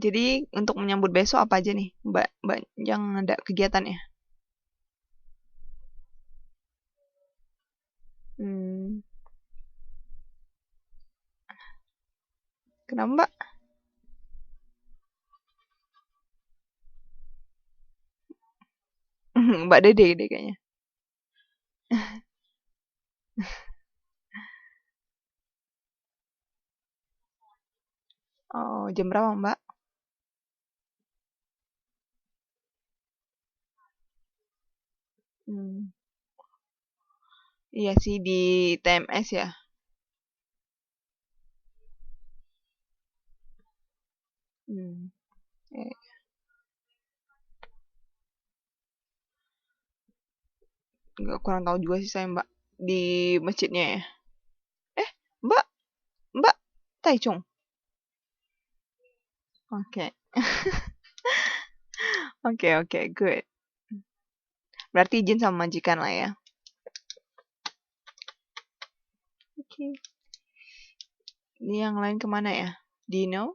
Jadi untuk menyambut besok apa aja nih, Mbak yang ada kegiatannya? Hmm, kenapa Mbak? Mbak Dede deh kayaknya. Oh, jam berapa Mbak? Hmm, iya sih di TMS ya. Hmm, eh, nggak kurang tahu juga sih saya Mbak di masjidnya ya. Eh, Mbak, Mbak Taichung. Oke, oke, oke, good. Berarti izin sama majikan lah ya. Oke. Ini yang lain kemana ya? Do you know?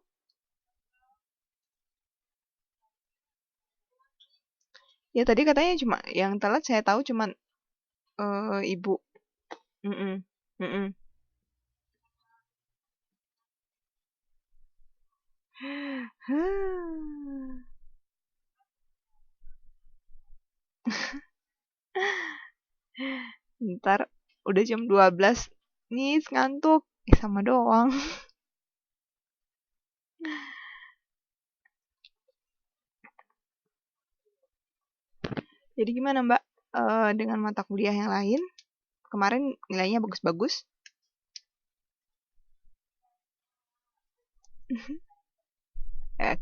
Ya tadi katanya cuma yang telat saya tahu cuman ibu. Mm-mm. Mm-mm. Ntar udah jam 12 nih ngantuk. Sama doang. Jadi gimana Mbak? Dengan mata kuliah yang lain, kemarin nilainya bagus-bagus.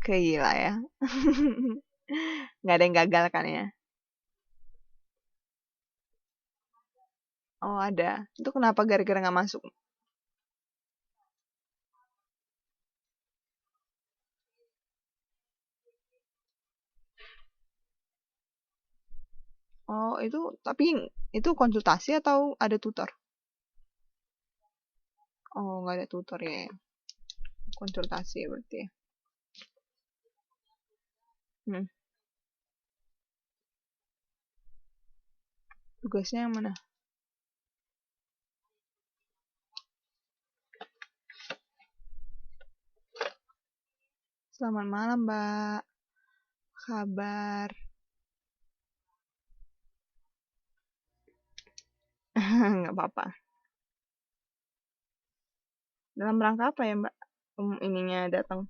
Gila ya. Nggak ada yang gagal kan ya? Oh ada. Itu kenapa gara-gara nggak masuk? Oh itu tapi itu konsultasi atau ada tutor? Oh nggak ada tutor ya. Konsultasi berarti ya. Hmm. Tugasnya yang mana? Selamat malam Mbak. Kabar? Nggak apa-apa. Dalam rangka apa ya Mbak? Ininya datang.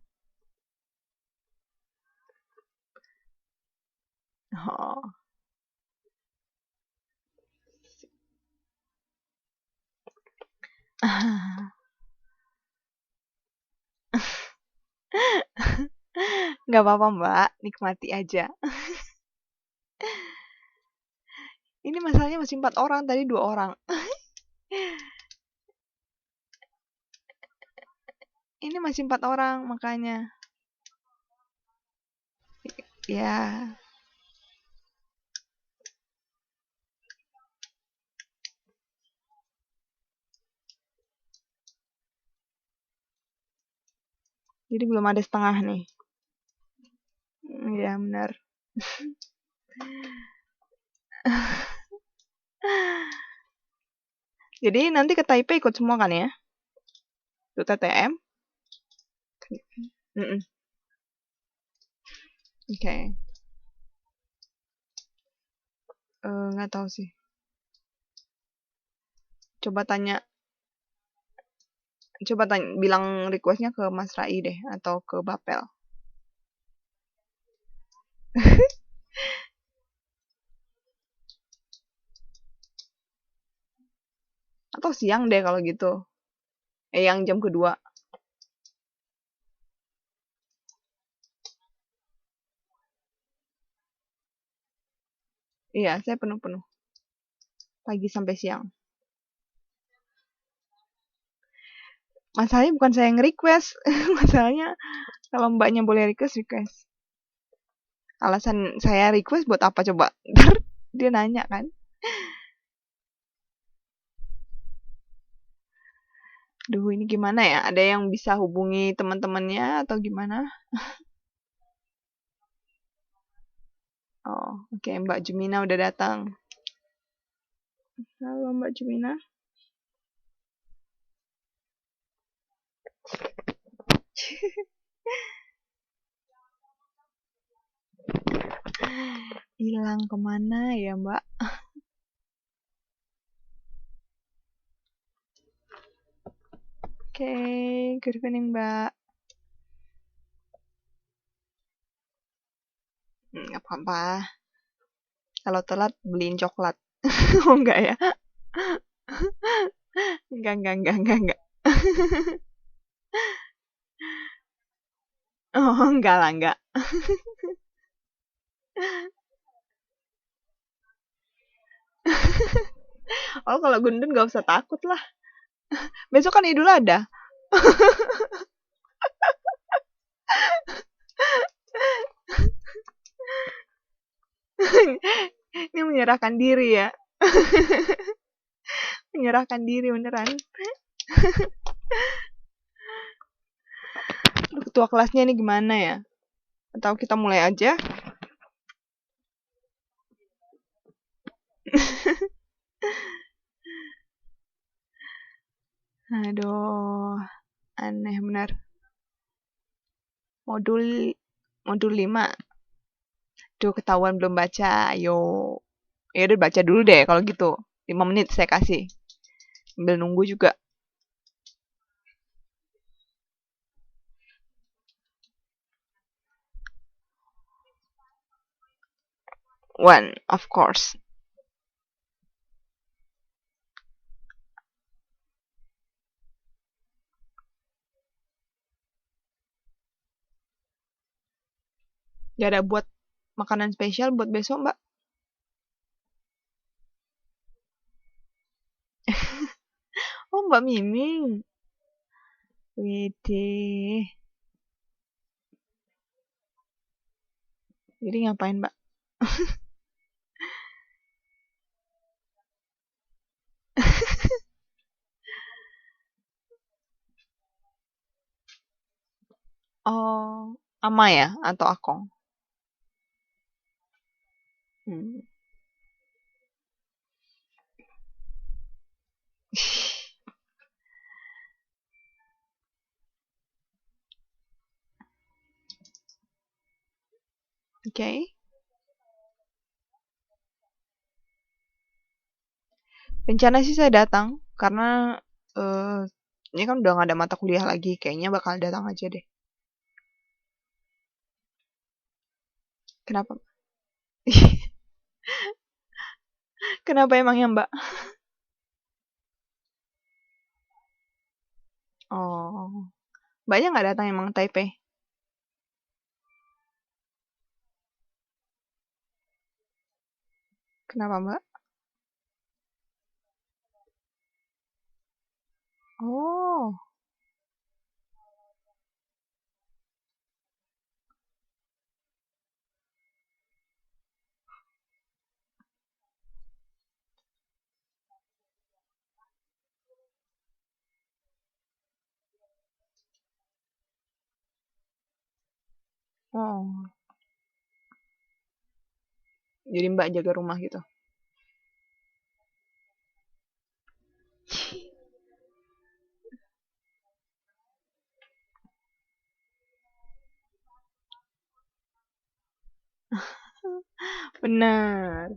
Oh. Nggak apa-apa Mbak, nikmati aja. Ini masalahnya masih 4 orang, tadi 2 orang. Ini masih 4 orang, makanya. Ya, jadi belum ada setengah nih. Ya, benar. Jadi nanti ke Taipei ikut semua kan ya? Ikut TTM? Mm-mm. Oke. Nggak tahu sih. Coba tanya, coba tanya, bilang requestnya ke Mas Rai deh, atau ke Bapel. Atau siang deh kalau gitu. Yang jam kedua. Iya, saya penuh-penuh. Pagi sampai siang. Masalahnya bukan saya yang request. Masalahnya kalau mbaknya boleh request, request. Alasan saya request buat apa coba? Ntar dia nanya kan. Duh ini gimana ya? Ada yang bisa hubungi teman-temannya atau gimana? Oh, oke, Mbak Jumina udah datang. Halo Mbak Jumina. Hilang kemana ya Mbak? Oke, good evening Mbak. Nggak apa-apa. Kalau telat beliin coklat. Oh enggak ya? Enggak. Oh enggak lah, enggak. Oh kalau Gundun gak usah takut lah. Besok kan Idul Adha. Ini menyerahkan diri ya. Menyerahkan diri beneran. Ketua kelasnya ini gimana ya? Atau kita mulai aja? Aduh, aneh benar. Modul 5. Duh, ketahuan belum baca. Ayo. Ya udah baca dulu deh kalau gitu. 5 menit saya kasih. Sambil nunggu juga. One, of course. Gak ada buat makanan spesial buat besok, Mbak? Oh, Mbak Miming. Widih. Jadi ngapain, Mbak? Oh, Ama ya? Atau Akong? Hmm. Oke. Rencana sih saya datang. Karena ini kan udah gak ada mata kuliah lagi. Kayaknya bakal datang aja deh. Kenapa? Kenapa emangnya, Mbak? Oh. Mbaknya nggak datang emang Taipei? Kenapa, Mbak? Oh. Oh. Jadi Mbak jaga rumah gitu. Benar.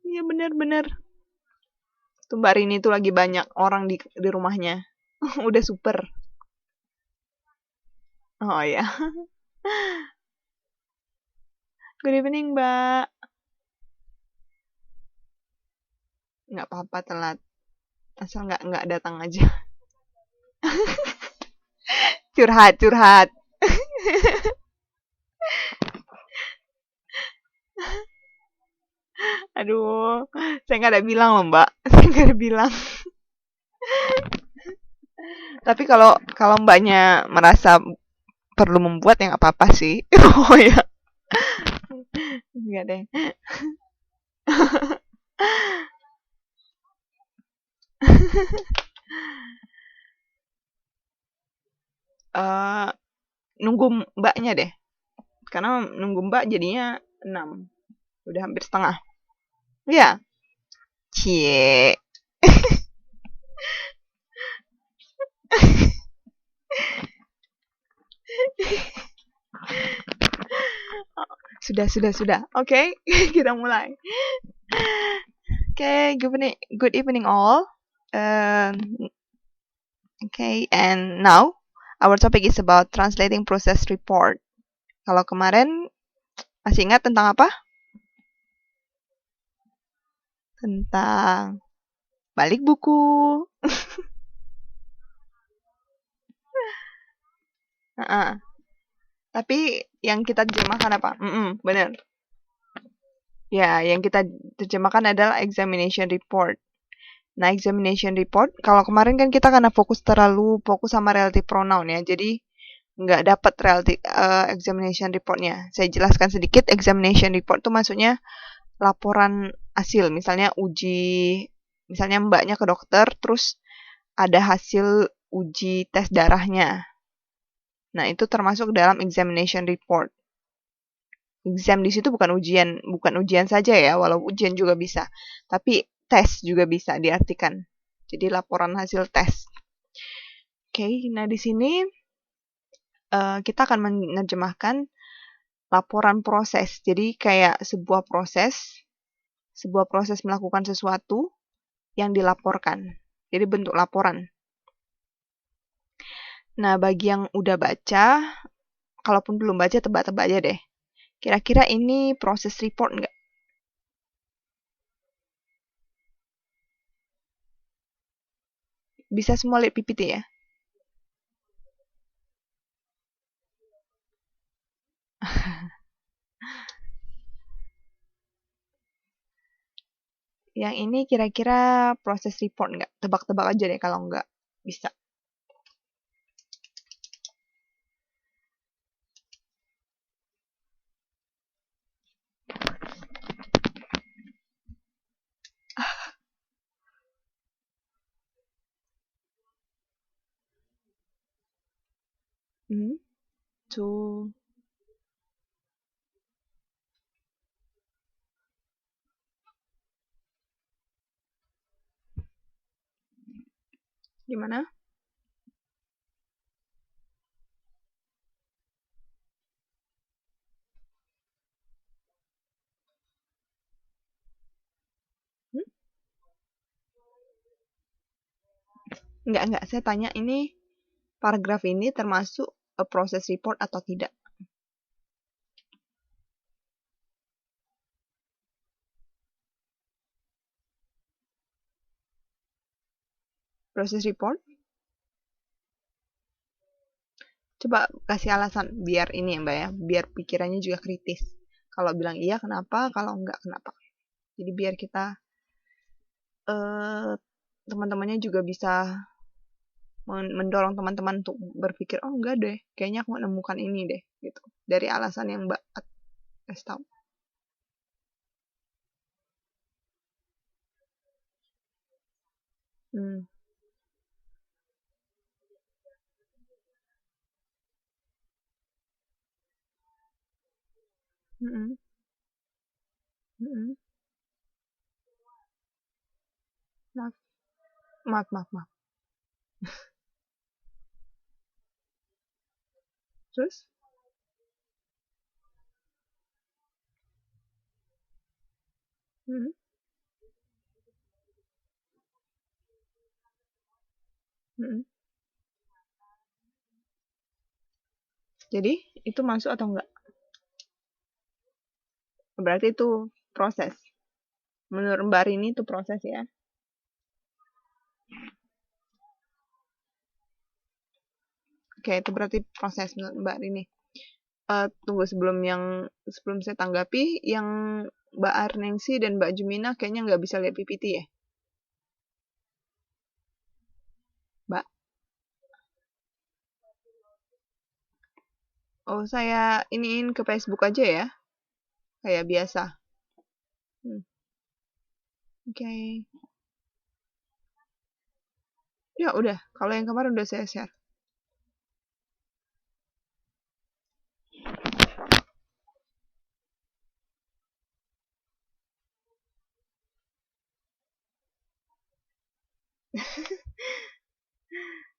Iya benar-benar. Tuh Mbak Rini tuh lagi banyak orang di rumahnya. Udah super. Oh ya. Good evening, Mbak. Nggak apa-apa telat. Asal nggak datang aja. Curhat. Aduh, saya nggak ada bilang loh, Mbak. Saya nggak ada bilang. Tapi kalau Mbaknya merasa perlu membuat ya nggak apa-apa sih. Oh ya. Enggak deh. nunggu mbaknya deh. Karena nunggu mbak jadinya 6. Udah hampir setengah. Iya. Cie. Sudah. Oke, kita mulai. Okay, good evening all. Okay, and now our topic is about translating process report. Kalau kemarin masih ingat tentang apa? Tentang balik buku. Tapi yang kita terjemahkan apa? Benar. Ya, yang kita terjemahkan adalah examination report. Nah, examination report, kalau kemarin kan kita karena terlalu fokus sama relative pronoun ya, jadi nggak dapat examination reportnya. Saya jelaskan sedikit, examination report itu maksudnya laporan hasil, misalnya misalnya mbaknya ke dokter, terus ada hasil uji tes darahnya. Nah, itu termasuk dalam examination report. Exam di situ bukan ujian saja ya, walau ujian juga bisa. Tapi tes juga bisa diartikan. Jadi laporan hasil tes. Oke, nah di sini kita akan menerjemahkan laporan proses. Jadi kayak sebuah proses melakukan sesuatu yang dilaporkan. Jadi bentuk laporan. Nah, bagi yang udah baca, kalaupun belum baca, tebak-tebak aja deh. Kira-kira ini proses report nggak? Bisa semua lihat PPT ya? Yang ini kira-kira proses report nggak? Tebak-tebak aja deh kalau nggak bisa. Tuh. Gimana? Enggak. Saya tanya ini paragraf ini termasuk proses report atau tidak? Proses report? Coba kasih alasan biar ini ya Mbak ya, biar pikirannya juga kritis. Kalau bilang iya kenapa, kalau enggak kenapa. Jadi biar kita teman-temannya juga bisa mendorong teman-teman untuk berpikir, oh enggak deh, kayaknya aku menemukan ini deh, gitu. Dari alasan yang Mbak kasih tahu. Hmm. Mm-mm. Mm-mm. Maaf. Terus? Mm-mm. Mm-mm. Jadi, itu masuk atau enggak? Berarti itu proses. Menurut Mbak Rini itu proses ya. Oke, itu berarti proses menurut Mbak Rini. Tunggu sebelum saya tanggapi, yang Mbak Arningsi dan Mbak Jumina kayaknya nggak bisa lihat PPT ya. Mbak. Oh, saya iniin ke Facebook aja ya. Kayak biasa. Oke. Ya udah, kalau yang kemarin udah saya share.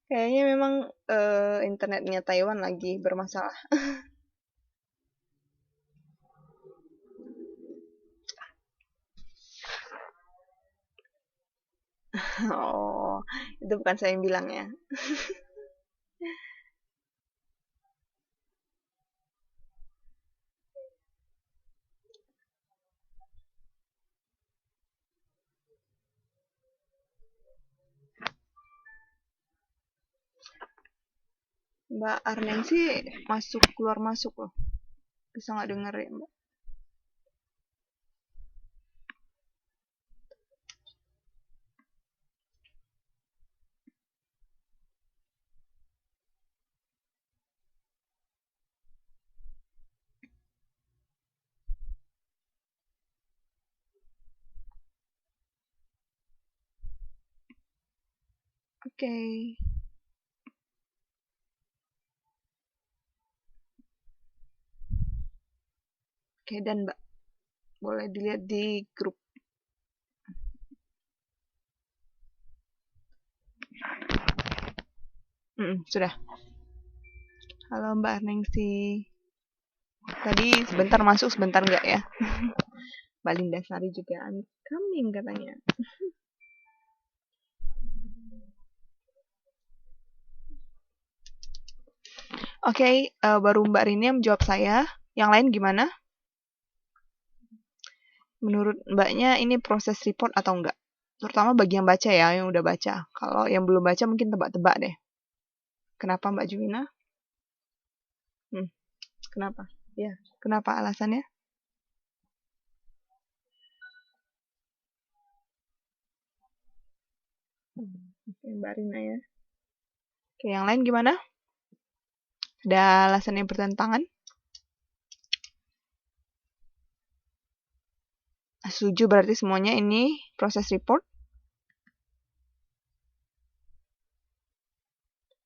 Kayaknya memang internetnya Taiwan lagi bermasalah. Oh, itu bukan saya yang bilang ya. Mbak Arneng sih masuk keluar masuk loh. Bisa nggak denger ya Mbak? Oke. Oke dan Mbak, boleh dilihat di grup. Sudah. Halo Mbak Arnengsi. Tadi sebentar masuk, sebentar enggak ya? Mbak Linda Sari juga coming katanya. Oke, baru Mbak Rini yang menjawab saya. Yang lain gimana? Menurut Mbaknya ini proses report atau enggak? Terutama bagi yang baca ya, yang udah baca. Kalau yang belum baca mungkin tebak-tebak deh. Kenapa Mbak Jumina? Kenapa? Ya, kenapa alasannya? Oke, Mbak Rina ya. Oke, yang lain gimana? Ada alasan yang bertentangan? Setuju berarti semuanya ini proses report?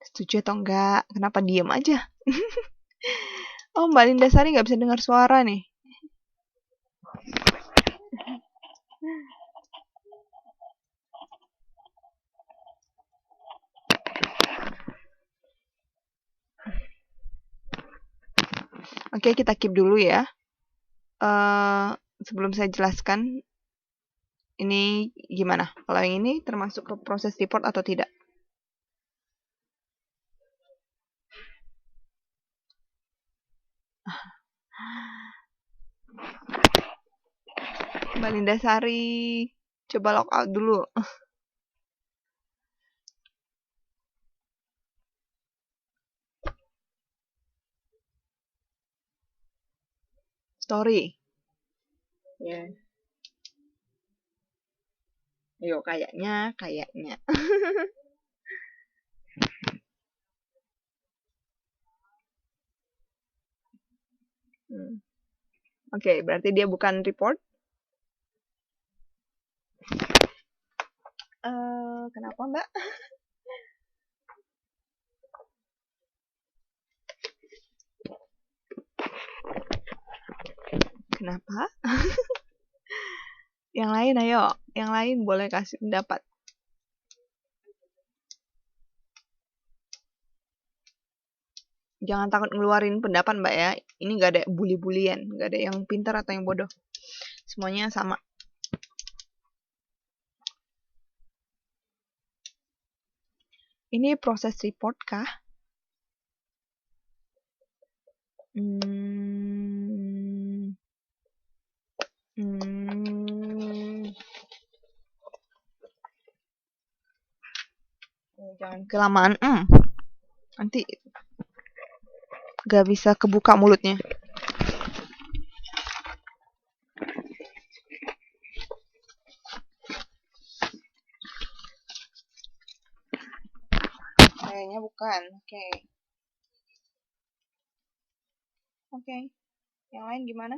Setuju atau enggak? Kenapa diem aja? Oh, Mbak Linda Sari nggak bisa dengar suara nih. Oke, kita keep dulu ya. Sebelum saya jelaskan, ini gimana? Kalau yang ini termasuk ke proses report atau tidak? Mbak Linda Sari, coba log out dulu. Story. Ya. Ayo, kayaknya. Oke, berarti dia bukan report. Kenapa Mbak? Kenapa? Yang lain ayo, yang lain boleh kasih pendapat. Jangan takut ngeluarin pendapat Mbak ya. Ini gak ada bully-bulian, gak ada yang pintar atau yang bodoh. Semuanya sama. Ini proses report kah? Jangan kelamaan. Nanti gak bisa kebuka mulutnya. Kayaknya bukan. Oke. Yang lain gimana?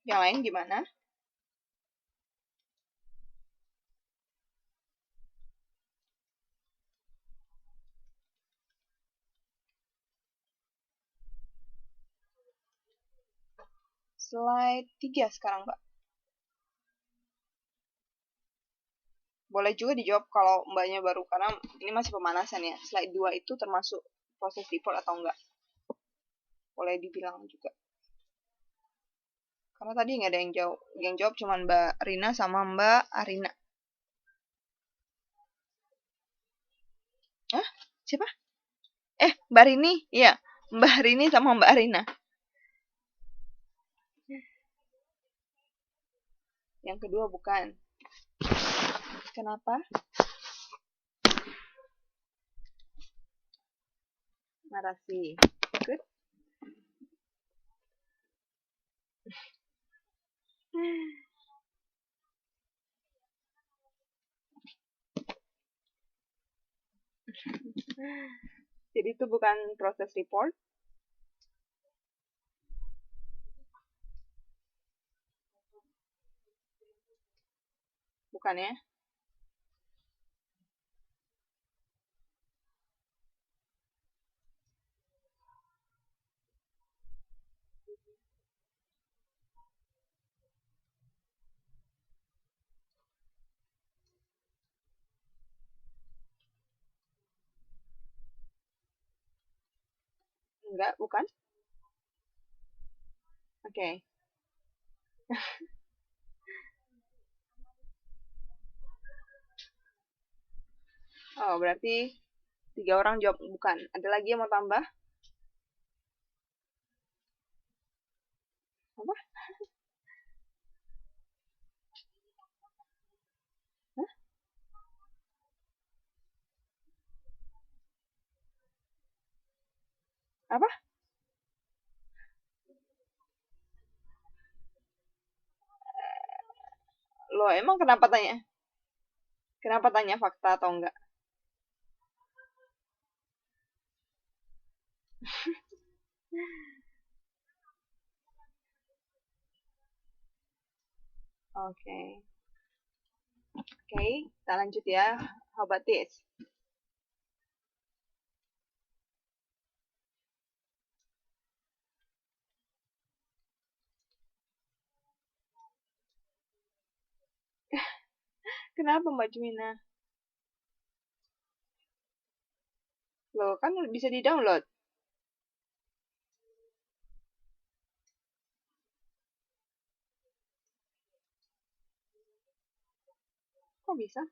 Yang lain gimana? slide 3 sekarang, Mbak. Boleh juga dijawab kalau Mbaknya baru, karena ini masih pemanasan ya. Slide 2 itu termasuk proses report atau enggak? Boleh dibilang juga. Karena tadi nggak ada yang jawab. Yang jawab cuma Mbak Rina sama Mbak Arina. Hah? Siapa? Mbak Rini? Iya, Mbak Rini sama Mbak Arina. Yang kedua bukan. Kenapa? Narasi. Good. Jadi itu bukan proses report. Bukan ya? Enggak, bukan? Oke. Oh, berarti 3 orang jawab bukan. Ada lagi yang mau tambah? Apa? Hah? Apa? Loh, emang kenapa tanya? Kenapa tanya fakta atau enggak? Oke. Oke, kita lanjut ya. How about this? Kenapa Mbak Jumina? Loh, kan bisa di-download. Kok bisa?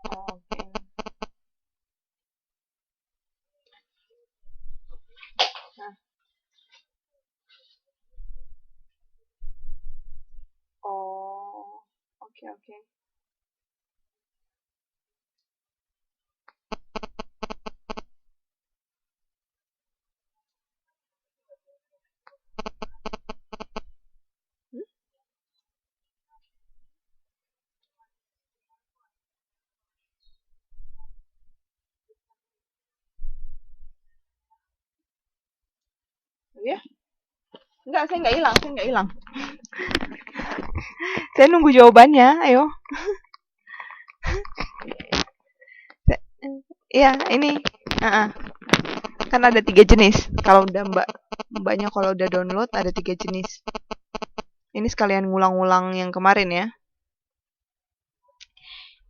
Oke. Nah. Oh. Oke. Hmm? Ya? Enggak, saya nggak hilang. Saya nunggu jawabannya, ayo. Iya, ini. Kan ada 3 jenis. Kalau udah mbaknya kalau udah download ada 3 jenis. Ini sekalian ngulang-ngulang yang kemarin ya.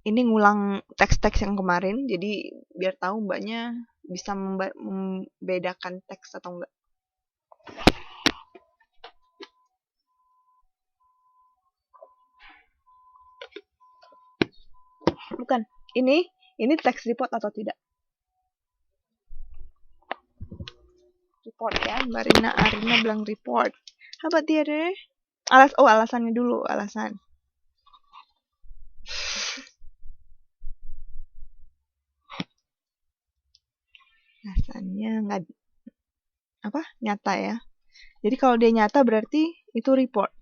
Ini ngulang teks-teks yang kemarin, jadi biar tahu mbaknya bisa membedakan teks atau enggak. Bukan, ini teks report atau tidak? Report ya, Mbak Rina Arina bilang report. How about the other? Alasannya dulu, alasan. Alasannya nggak nyata ya. Jadi kalau dia nyata berarti itu report.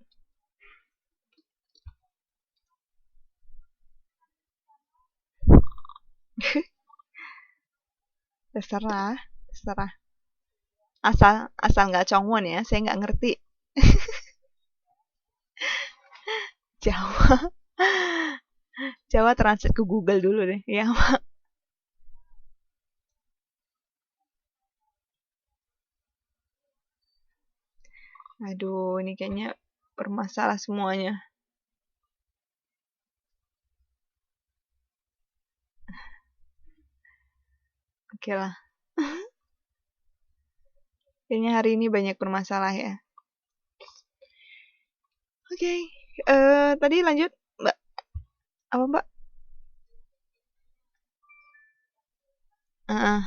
Terserah. Asal nggak congwon ya, saya nggak ngerti. Jawa. Coba translate ke Google dulu deh. Ya. Aduh, ini kayaknya bermasalah semuanya. Oke lah. Kayaknya hari ini banyak bermasalah ya. Oke. Tadi lanjut, Mbak. Apa, Mbak? Heeh.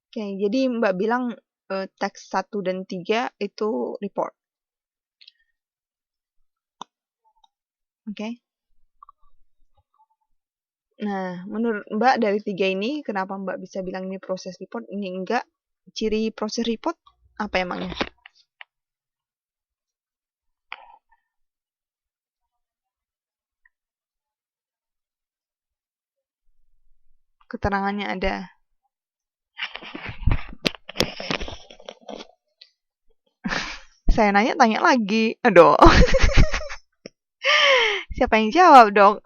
Oke, jadi Mbak bilang teks 1 dan 3 itu report. Oke. Nah, menurut Mbak dari 3 ini, kenapa Mbak bisa bilang ini proses report, ini enggak? Ciri proses report apa emangnya? Keterangannya ada. Saya nanya, tanya lagi. Aduh. Siapa yang jawab dong?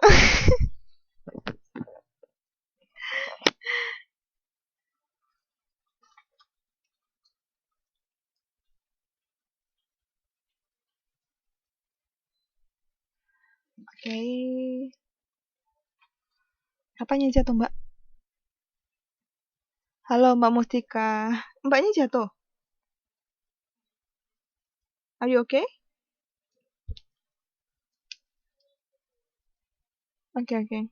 Oke. Apanya jatuh, Mbak? Halo, Mbak Mustika. Mbaknya jatuh. Are you okay? Oke, oke.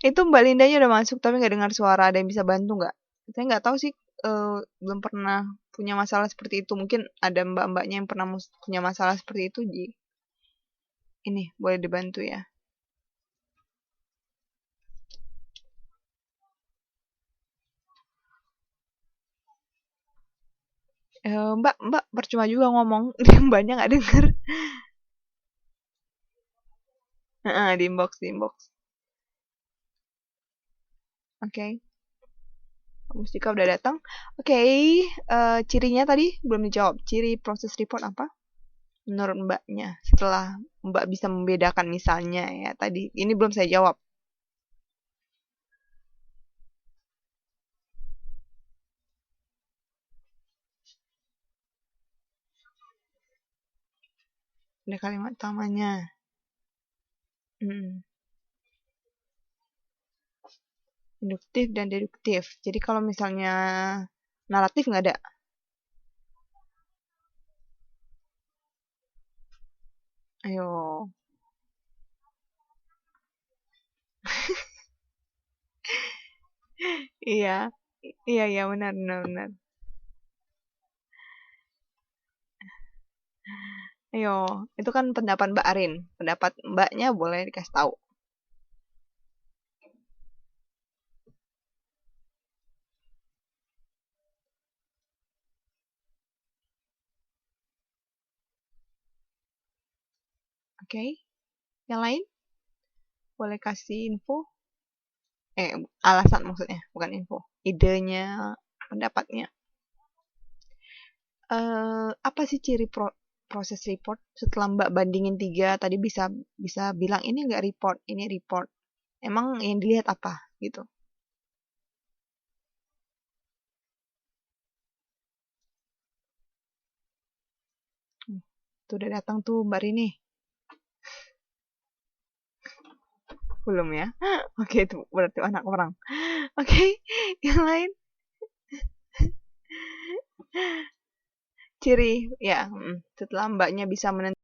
Itu Mbak Lindanya udah masuk tapi nggak dengar suara. Ada yang bisa bantu nggak? Saya nggak tahu sih. Belum pernah punya masalah seperti itu. Mungkin ada mbak-mbaknya yang pernah punya masalah seperti itu. Ini boleh dibantu ya. Mbak percuma juga ngomong. Mbaknya nggak denger. Di inbox, di inbox. Oke. Mustika udah datang. Oke, cirinya tadi belum dijawab. Ciri proses report apa? Menurut Mbaknya, setelah Mbak bisa membedakan misalnya ya tadi. Ini belum saya jawab. Ada kalimat utamanya. Induktif dan deduktif. Jadi kalau misalnya naratif nggak ada. Ayo. Iya. Iya, iya, benar, benar, benar. Ayo, itu kan pendapat Mbak Arin. Pendapat Mbaknya boleh dikasih tahu. Oke. Yang lain? Boleh kasih info? Alasan maksudnya, bukan info. Idenya, pendapatnya. Apa sih ciri proses report? Setelah Mbak bandingin 3, tadi bisa bilang ini nggak report, ini report. Emang yang dilihat apa gitu? Tuh udah datang tuh Mbak Rini. Belum ya? Oke, itu berarti anak orang. Oke, yang lain? Ciri, ya, setelah Mbaknya bisa menentukan